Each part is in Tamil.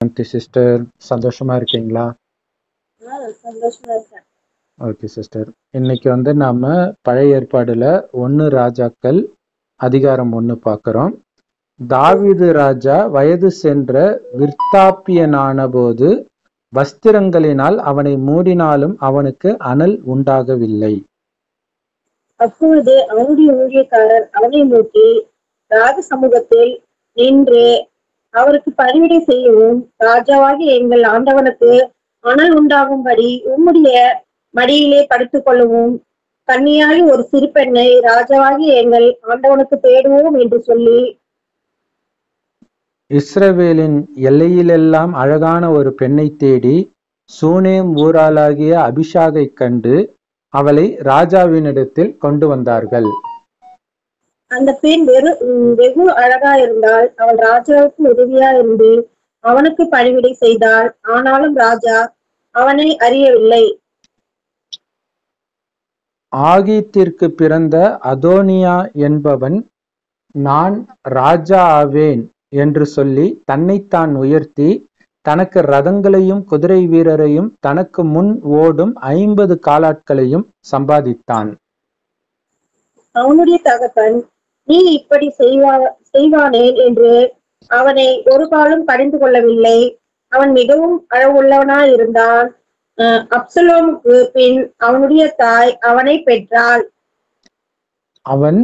சிஸ்டர் சந்தோஷமா இருக்கீங்களா? சந்தோஷமா இருக்கேன். ஓகே சிஸ்டர், இன்னைக்கு நாம பழைய ஏற்பாடுல 1 ராஜாக்கள் அதிகாரம் 1 பார்க்கிறோம். தாவீது ராஜா வயது சென்ற விருத்தாப்பியனான போது வஸ்திரங்களினால் அவனை மூடினாலும் அவனுக்கு அனல் உண்டாகவில்லை. அப்பொழுது அவனுடைய ஊழியக்காரர் அவனை நோக்கி ராஜ சமூகத்தில் நின்று அவருக்கு பணிவிடை செய்யவும், ராஜாவாகி எங்கள் ஆண்டவனுக்கு அனல் உண்டாகும்படி உம்முடைய மடியிலே படுத்துக் கொள்ளவும், கன்னியாகி ஒரு சிறு பெண்ணை ராஜாவாகி எங்கள் ஆண்டவனுக்கு தேடுவோம் என்று சொல்லி, இஸ்ரவேலின் எல்லையிலெல்லாம் அழகான ஒரு பெண்ணை தேடி சூனேம் ஊராளாகிய அபிஷாகை கண்டு அவளை ராஜாவினிடத்தில் கொண்டு வந்தார்கள். அந்த பெண் வெகு அழகா இருந்தால் அவள் ராஜாவுக்கு உதவியா இருந்து அவனுக்கு பணிவிடை செய்தாள். ஆனாலும் ராஜா அவனை அறியவில்லை. ஆகீத்திற்கு பிறந்த அதோனியா என்பவன் நான் ராஜா ஆவேன் என்று சொல்லி தன்னைத்தான் உயர்த்தி தனக்கு ரதங்களையும் குதிரை வீரரையும் தனக்கு முன் ஓடும் 50 காலாட்களையும் சம்பாதித்தான். அவனுடைய தகப்பன் நீ இப்படி செய்வானேன் என்று அவனை ஒரு காலம் கடிந்து கொள்ளவில்லை. அவன் மிகவும் அழகுள்ளவனாய் இருந்தான். அப்சலோமுக்கு பின் அவனுடைய தாய் அவனை பெற்றாள். அவன்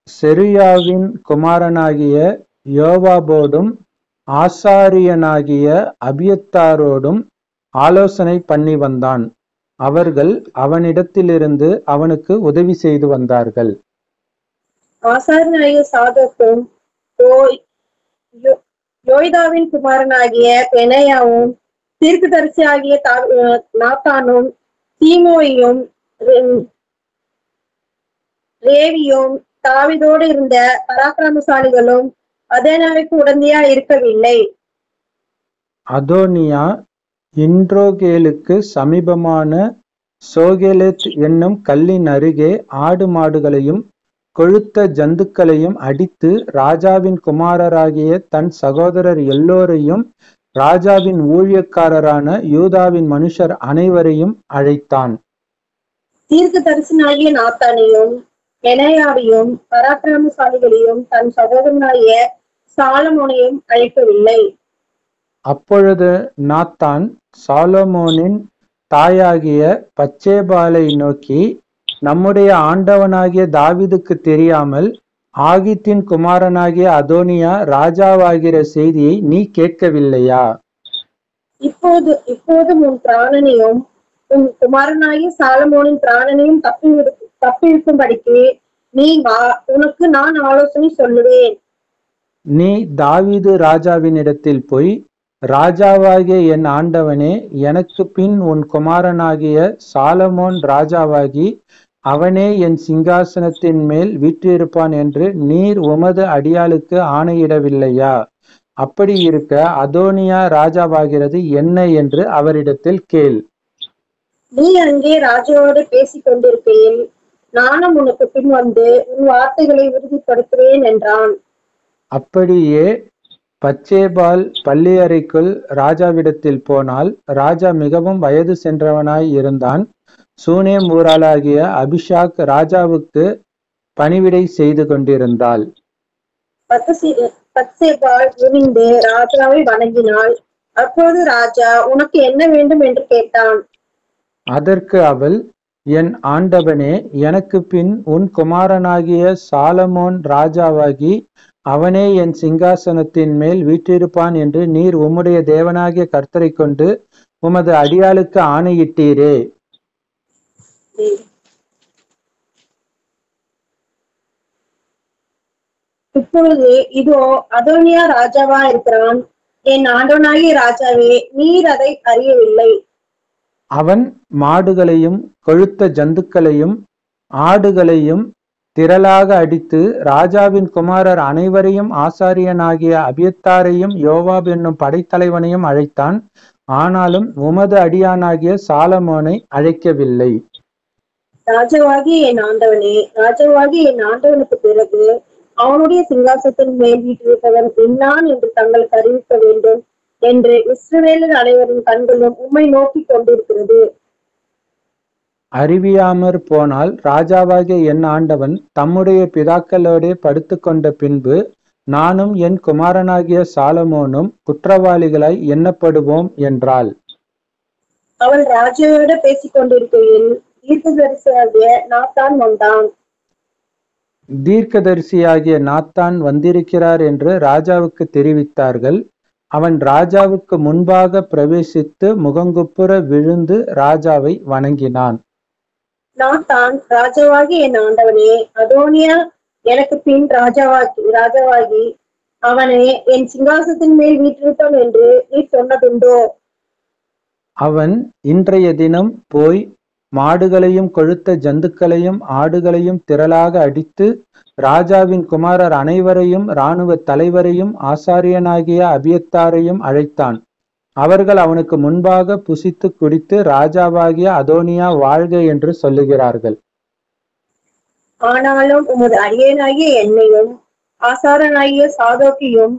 செருயாவின் குமாரனாகிய யோவாபோடும் ஆசாரியனாகிய அபியத்தாரோடும் ஆலோசனை பண்ணி வந்தான். அவர்கள் அவனிடத்திலிருந்து அவனுக்கு உதவி செய்து வந்தார்கள். ஆசாரியனாகிய சாதோக்கும் யோய்தாவின் குமாரனாகிய பெனாயாவும் தீர்க்கதரிசி ஆகிய நாத்தானும் தீமோயும் லேவியும் தாவீதோடு இருந்த பராக்கிரமசாலிகளும் அதேனாவுக்கு உடந்தையா இருக்கவில்லை. அதோனியா இன்ரோகேலுக்கு சமீபமான சோகேலெத் என்னும் கல்லின் அருகே ஆடு மாடுகளையும் கொழுத்த ஜந்துக்களையும் அடித்து ராஜாவின் குமாரராகிய தன் சகோதரர் எல்லோரையும் ராஜாவின் ஊழியக்காரரான யூதாவின் மனுஷர் அனைவரையும் அழைத்தான். தீர்க்க தரிசனாகிய நாத்தானையும் பெனாயாவையும் பராக்கிரமசாலிகளையும் தன் சகோதரனாகிய சாலமோனையும் அழைக்கவில்லை. அப்பொழுது நாத்தான் சாலமோனின் தாயாகிய பச்சேபாலை நோக்கி, நம்முடைய ஆண்டவனாகிய தாவீதுக்கு தெரியாமல் ஆகீத்தின் குமாரனாகிய அதோனியா ராஜாவாகிற செய்தியை நீ கேட்கவில்லையா? இப்போதும் உன் பிராணனையும் உன் குமாரனாகிய சாலமோனின் பிராணனையும் தப்பியிருக்கும்படிக்கு நீ வா, உனக்கு நான் ஆலோசனை சொல்லுவேன். நீ தாவீது ராஜாவினிடத்தில் போய், ராஜாவாகிய என் ஆண்டவனே, எனக்கு பின் உன் குமாரனாகிய சாலமோன் ராஜாவாகி அவனே என் சிங்காசனத்தின் மேல் வீற்றிருப்பான் என்று நீர் உமது அடியாளுக்கு ஆணையிடவில்லையா? அப்படி இருக்க அதோனியா ராஜாவாகிறது என்ன என்று அவரிடத்தில் கேள். நீ அங்கே ராஜாவோடு பேசிக் கொண்டிருக்கையில் நானும் உனக்கு பின் வந்து உன் வார்த்தைகளை உறுதிப்படுத்துவேன் என்றான். அப்படியே பச்சேபால் பள்ளி அறைக்குள் ராஜாவிடத்தில் போனால், ராஜா மிகவும் வயது சென்றவனாய் இருந்தான். சூனேம் ஊராளாகிய அபிஷாக் ராஜாவுக்கு பணிவிடை செய்து கொண்டிருந்தாள். பத்சேபாள் குனிந்து ராஜாவை வணங்கினாள். அப்போது ராஜா உனக்கு என்ன வேண்டும் என்று கேட்டான். அதற்கு அவள், என் ஆண்டவனே, எனக்கு பின் உன் குமாரனாகிய சாலமோன் ராஜாவாகி அவனே என் சிங்காசனத்தின் மேல் வீற்றிருப்பான் என்று நீர் உம்முடைய தேவனாகிய கர்த்தரை கொண்டு உமது அடியாளுக்கு ஆணையிட்டீரே. இப்பொழுது இதோ அதோனியா ராஜாவா இருக்கிறான். என் ஆண்டவனாகிய ராஜாவே, நீர் அதை அறியவில்லை. அவன் மாடுகளையும் கொழுத்த ஜந்துக்களையும் ஆடுகளையும் திரளாக அடித்து ராஜாவின் குமாரர் அனைவரையும் ஆசாரியனாகிய அபியத்தாரையும் யோவாப் என்னும் படைத்தலைவனையும் அழைத்தான். ஆனாலும் உமது அடியானாகிய சாலமோனை அழைக்கவில்லை. ராஜாவாகிய என் ஆண்டவனுக்கு பிறகு அவனுடைய சிங்காசனத்தின் மேல் வீட்டிருப்பவன் இன்னான் என்று தங்களுக்கு அறிவிக்க வேண்டும் என்று இஸ்ரவேலர் அனைவரின் கண்களும் உம்மை நோக்கி கொண்டிருக்கிறது. அறிவியாமற் போனால் ராஜாவாகிய என் ஆண்டவன் தம்முடைய பிதாக்களோடே படுத்துக்கொண்ட பின்பு நானும் என் குமாரனாகிய சாலமோனும் குற்றவாளிகளாய் எண்ணப்படுவோம் என்றாள். அவள் ராஜாவோடு பேசிக் கொண்டிருக்கையில் தீர்க்கதரிசியாகிய நாத்தான் வந்தான். தீர்க்கதரிசியாகிய நாத்தான் வந்திருக்கிறார் என்று ராஜாவுக்கு தெரிவித்தார்கள். அவன் ராஜாவுக்கு முன்பாக பிரவேசித்து முகங்குப்புற விழுந்து ராஜாவை வணங்கினான். நாத்தான், ராஜாவாகி என் ஆண்டவனே, அதோனியா எனக்கு பின் ராஜாவாகி அவனே என் சிங்காசனத்தின் மேல் வீற்றிருப்பான் என்று நீ சொன்னதுண்டோ? அவன் இன்றைய தினம் போய் மாடுகளையும் கொழுத்த ஜந்துக்களையும் ஆடுகளையும் திரளாக அடித்து ராஜாவின் குமாரர் அனைவரையும் இராணுவ தலைவரையும் ஆசாரியனாகிய அபியத்தாரையும் அழைத்தான். அவர்கள் அவனுக்கு முன்பாக புசித்து குடித்து ராஜாவாகிய அதோனியா வாழ்க என்று சொல்லுகிறார்கள். ஆனாலும் உமது அடியேனாகிய என்னையும் ஆசாரனாகிய சாதோக்கையும்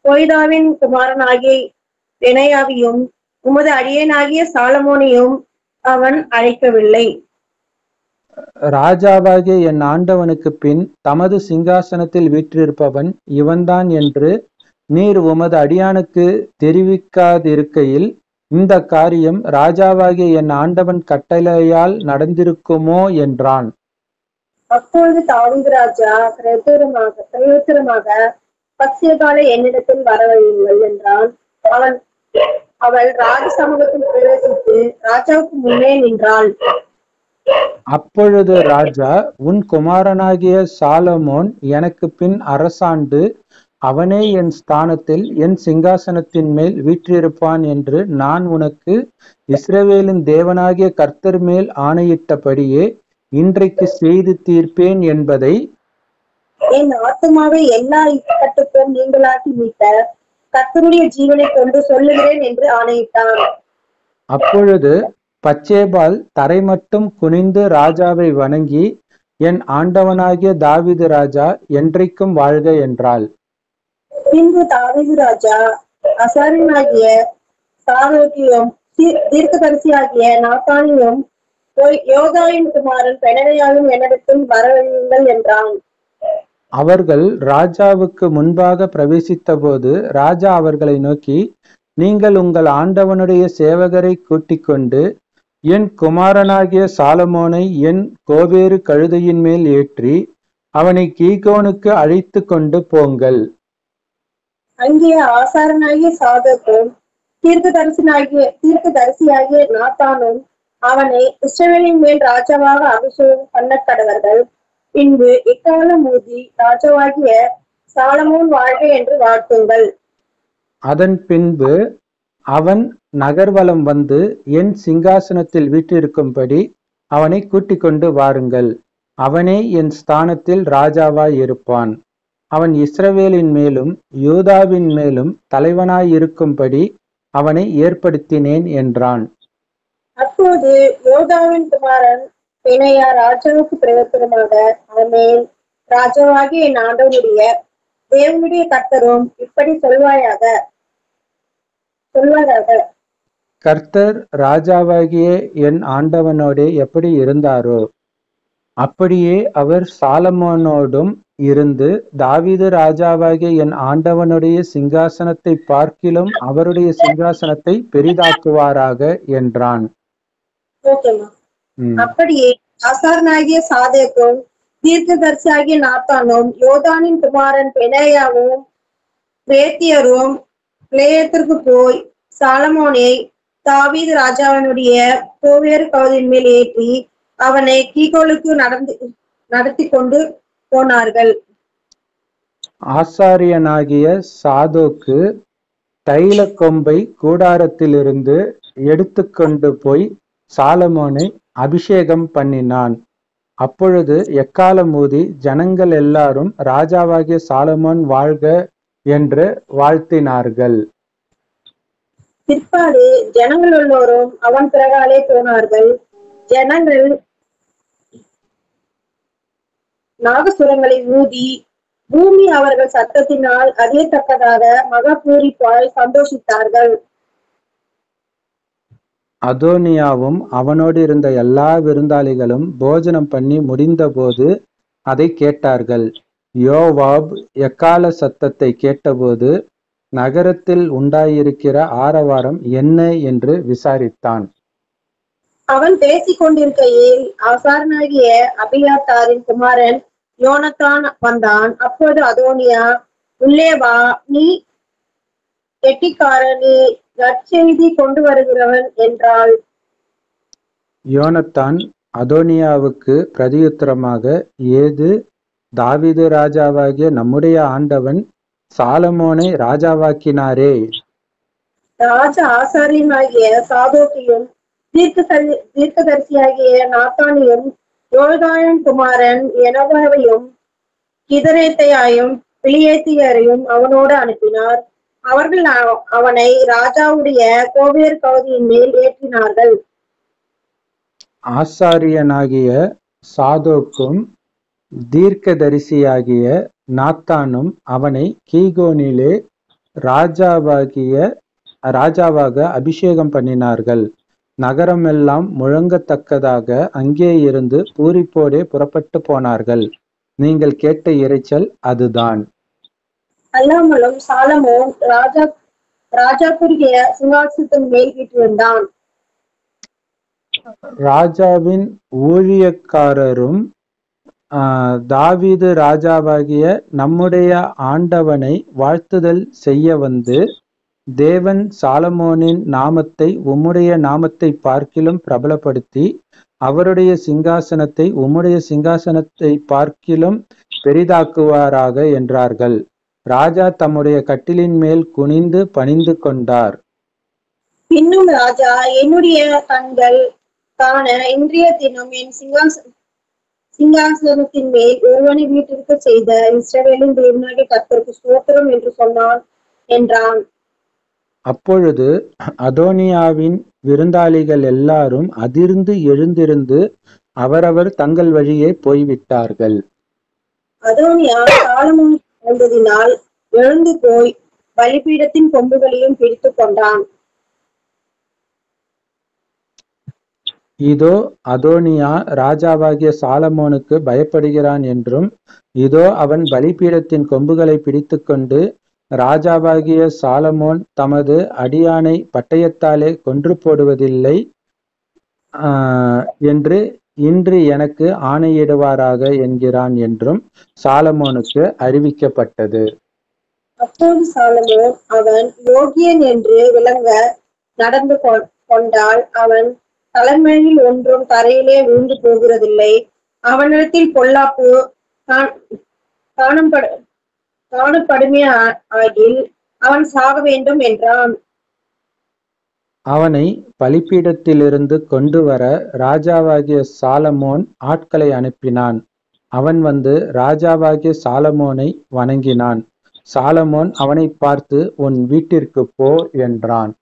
கொய்தாவின் குமாரனாகிய பெனாயாவையும் உமது அடியேனாகிய சாலமோனையும் அவன் அழைக்கவில்லை. ராஜாவாகிய என் ஆண்டவனுக்கு பின் தமது சிங்காசனத்தில் வீற்றிருப்பவன் இவன்தான் என்று நீர் உமது அடியானுக்கு தெரிவிக்காதிருக்கையில் இந்த காரியம் ராஜாவாகிய என் ஆண்டவன் கட்டளையால் நடந்திருக்குமோ என்றான். அப்பொழுது தாவீது ராஜா பிரயோத்தரமாக பத்சேபாளை என்னிடத்தில் வரவழையுங்கள் என்றான். அவள் ராஜ சமூகத்தில் பிரவேசித்து ராஜாவுக்கு முன்னே நின்றாள். அப்பொழுது ராஜா, உன் குமாரனாகிய சாலமோன் எனக்கு பின் அரசாண்டு அவனே என் ஸ்தானத்தில் என் சிங்காசனத்தின் மேல் வீற்றிருப்பான் என்று நான் உனக்கு இஸ்ரவேலின் தேவனாகிய கர்த்தர் மேல் ஆணையிட்டபடியே இன்றைக்கு செய்து தீர்ப்பேன் என்பதை என் ஆத்துமாவை எல்லா இக்கட்டுக்கும் நீங்களாக்கி மீட்ட கர்த்தருடைய ஜீவனை கொண்டு சொல்லுகிறேன் என்று ஆணையிட்டான். அப்பொழுது பத்சேபாள் தரை மட்டும் குனிந்து ராஜாவை வணங்கி, என் ஆண்டவனாகிய தாவீது ராஜா என்றைக்கும் வாழ்க என்றாள். பின்பு தாவீது ராஜா ஆசாரியனாகிய சாதோக்கையும் தீர்க்கதரிசியாகிய நாத்தானையும் யோதாவின் குமாரன் பெனாயாவையும் என்னிடத்தில் வரவழையுங்கள் என்றான். அவர்கள் ராஜாவுக்கு முன்பாக பிரவேசித்த போது ராஜா அவர்களை நோக்கி, நீங்கள் உங்கள் ஆண்டவனுடைய சேவகரை கூட்டிக் கொண்டு என் குமாரனாகிய சாலமோனை என் கோவேறு கழுதையின் மேல் ஏற்றி அவனை கீகோனுக்கு அழைத்து கொண்டு போங்கள். அங்கே ஆசாரனாகிய சாதோக்கும் தீர்க்கதரிசியாகிய நாத்தானும் அவனை இஸ்ரவேலின் மேல் ராஜாவாக அபிஷேகம் பண்ண கடவர்கள். பின்பு எக்காலம் ஊதி ராஜாவாகிய சாலமோன் வாழ்க என்று வாழ்த்துங்கள். அதன் பின்பு அவன் நகர்வலம் வந்து என் சிங்காசனத்தில் வீற்றிருக்கும்படி அவனை கூட்டிக் கொண்டு வாருங்கள். அவனே என் ஸ்தானத்தில் ராஜாவாய் இருப்பான். அவன் இஸ்ரவேலின் மேலும் யூதாவின் மேலும் தலைவனாயிருக்கும்படி அவனை ஏற்படுத்தினேன் என்றான். அப்போது யோதாவின் குமாரன் பெனாயா ராஜாவுக்கு பிரயோத்தரமாக, ஆமென், ராஜாவாகிய என் ஆண்டவனுடைய தேவனுடைய கர்த்தரும் இப்படி சொல்வாயாக. கர்த்தர் ராஜாவாகிய என் ஆண்டவனோடே எப்படி இருந்தாரோ அப்படியே அவர் சாலமோனோடும் இருந்து தாவீது ராஜாவாகிய என் ஆண்டவனுடைய சிங்காசனத்தை பார்க்கிலும் அவருடைய சிங்காசனத்தை பெரிதாக்குவாராக என்றான். அப்படியே ஆசாரனாகிய சாதோக்கும் தீர்க்கதரிசியாகிய நாத்தானும் யோதானின் குமாரன் பெனாயாவும் பேத்தியரும் பிளேயத்திற்கு போய் சாலமோனை தாவீது ராஜாவினுடைய கோவேறு கழுதையின் மேல் ஏற்றி அவனை கீகோலுக்கு நடத்தி கொண்டு போனார்கள். ஆசாரியனாகிய சாதோக்கு தைல கொம்பை கூடாரத்திலிருந்து எடுத்துக்கொண்டு போய் சாலமோனை அபிஷேகம் பண்ணினான். அப்பொழுது எக்காலம் ஊதி ஜனங்கள் எல்லாரும் ராஜாவாகிய சாலமோன் வாழ்க என்று வாழ்த்தினார்கள். பிற்பாடு ஜனங்கள் எல்லோரும் அவன் பிறகாலே போனார்கள். ஜனங்கள் நாகசுரங்களை ஊதி பூமி அவர்கள் சத்தத்தினால் அறியத்தக்கதாக மகா பூரிப்பாய் சந்தோஷித்தார்கள். அதோனியாவும் அவனோடு இருந்த எல்லா விருந்தாளிகளும் போஜனம் பண்ணி முடிந்தபோது அதை கேட்டார்கள். யோவாப் எக்காள சத்தத்தை கேட்டபோது நகரத்தில் உண்டாயிருக்கிற ஆரவாரம் என்ன என்று விசாரித்தான். அவன் பேசிக் கொண்டிருக்கையில் ஆசாரனாகிய அபியாத்தாரின் குமாரன் யோனத்தான் வந்தான். அப்போது அதோனியா, உள்ளே வா, நீ கெட்டிக்காரன், நீ நற்செய்தி கொண்டு வருகிறவன் என்றாள். யோனத்தான் அதோனியாவுக்கு பிரதியுத்தரமாக, ஏது, தாவீது ராஜாவாகிய நம்முடைய ஆண்டவன் சாலமோனை ராஜாவாக்கினாரே. ராஜ ஆசாரியனாகிய சாதோக்கையும் தீர்க்கதரிசியாகிய நாத்தானையும் யோதாயின் குமாரன் எனவாவையும் கிதரேத்தையாயும் பிலியேத்தியரையும் அவனோடு அனுப்பினார். அவர்கள் அவனை ராஜாவுடைய கோவேர் கவுதியின் மேல் ஏற்றினார்கள். ஆசாரியனாகிய சாதோக்கும் தீர்க்கதரிசியாகிய நாத்தானும் அவனை கீகோனிலே ராஜாவாக அபிஷேகம் பண்ணினார்கள். நகரமெல்லாம் முழங்கத்தக்கதாக அங்கே இருந்து பூரிப்போடே புறப்பட்டு போனார்கள். நீங்கள் கேட்ட இரைச்சல் அதுதான். அல்லாமலும் சாலமோன் ராஜாக்குரிய சிங்காசனத்தின் மேல் வீற்றிருந்தான். ராஜாவின் ஊழியக்காரரும் தாவீது ராஜாவாகிய நம்முடைய ஆண்டவனை வாழ்த்துதல் செய்ய வந்து, தேவன் சாலமோனின் நாமத்தை உம்முடைய நாமத்தை பார்க்கிலும் பிரபலப்படுத்தி அவருடைய சிங்காசனத்தை உம்முடைய சிங்காசனத்தை பார்க்கிலும் பெரிதாக்குவாராக என்றார்கள். ராஜா தம்முடைய கட்டிலின் மேல் குனிந்து பணிந்து கொண்டார். இன்னும் ராஜா, என்னுடைய கண்கள் காண இன்றைய தினம் என் சிங்காசனத்தின் மேல் ஒருவனை வீட்டிற்கு செய்த இஸ்ரவேலின் தேவனாகிய கர்த்தருக்கு ஸ்தோத்திரம் என்று சொன்னான் என்றான். அப்பொழுது அதோனியாவின் விருந்தாளிகள் எல்லாரும் அதிர்ந்து எழுந்திருந்து அவரவர் தங்கள் வழியே போய்விட்டார்கள். அதோனியா சாலமோன் வந்ததினால் எழுந்து போய் பலிபீடத்தின் கொம்புகளையும் பிடித்து கொண்டான். இதோ அதோனியா ராஜாவாகிய சாலமோனுக்கு பயப்படுகிறான் என்றும், இதோ அவன் பலிபீடத்தின் கொம்புகளை பிடித்து கொண்டு ராஜாவாகிய சாலமோன் தமது அடியானை பட்டயத்தாலே கொன்று போடுவதில்லை என்று இன்று எனக்கு ஆணையிடுவாராக என்கிறான் என்றும் சாலமோனுக்கு அறிவிக்கப்பட்டது. அப்போது சாலமோன், அவன் யோகியன் என்று விளங்க நடந்து கொண்டால் அவன் தலைமையில் ஒன்றும் தரையிலே விழுந்து போகிறதில்லை. அவனிடத்தில் பொல்லாப்பு காணப்படுமே ஆகில் அவன் சாக வேண்டும் என்றான். அவனை பலிபீடத்திலிருந்து கொண்டு வர ராஜாவாகிய சாலமோன் ஆட்களை அனுப்பினான். அவன் வந்து ராஜாவாகிய சாலமோனை வணங்கினான். சாலமோன் அவனை பார்த்து, உன் வீட்டிற்கு போ என்றான்.